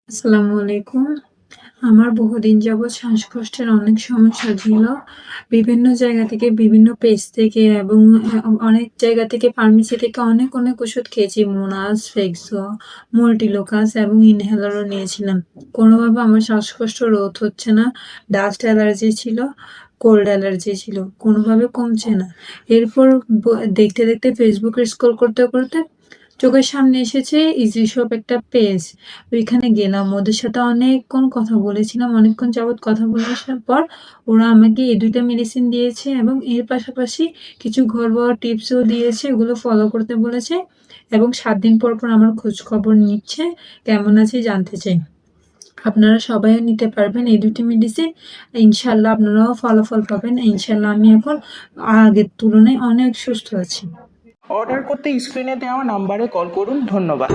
আসসালামু আলাইকুম। আমার বহুদিন যাবৎ শ্বাসকষ্টের অনেক সমস্যা ছিল। বিভিন্ন জায়গা থেকে, বিভিন্ন পেজ থেকে এবং অনেক জায়গা থেকে ফার্মেসি থেকে অনেক ওষুধ খেয়েছি। মোনাস, ফেক্সো, মল্টিলোকাস এবং ইনহেলারও নিয়েছিলাম। কোনোভাবে আমার শ্বাসকষ্ট রোধ হচ্ছে না। ডাস্ট অ্যালার্জি ছিল, কোল্ড অ্যালার্জি ছিল। কোনোভাবে কমছে না। এরপর দেখতে ফেসবুকে স্ক্রল করতে চোখের সামনে এসেছে ইজি শপ একটা পেজ। ওইখানে গেলাম। ওদের সাথে অনেকক্ষণ কথা বলেছিলাম। অনেকক্ষণ যাবৎ কথা বলে আসার পর ওরা আমাকে এই ২ টা মেডিসিন দিয়েছে এবং এর পাশাপাশি কিছু ঘরোয়া টিপসও দিয়েছে। ওগুলো ফলো করতে বলেছে এবং ৭ দিন পর আমার খোঁজ খবর নিচ্ছে। কেমন আছি জানতে চাই। আপনারা সবাইও নিতে পারবেন এই ২ টি মেডিসিন। ইনশাআল্লাহ আপনারাও ফলাফল পাবেন। ইনশাআল্লাহ আমি এখন আগের তুলনায় অনেক সুস্থ আছি। অর্ডার করতে স্ক্রিনে দেওয়া নাম্বারে কল করুন। ধন্যবাদ।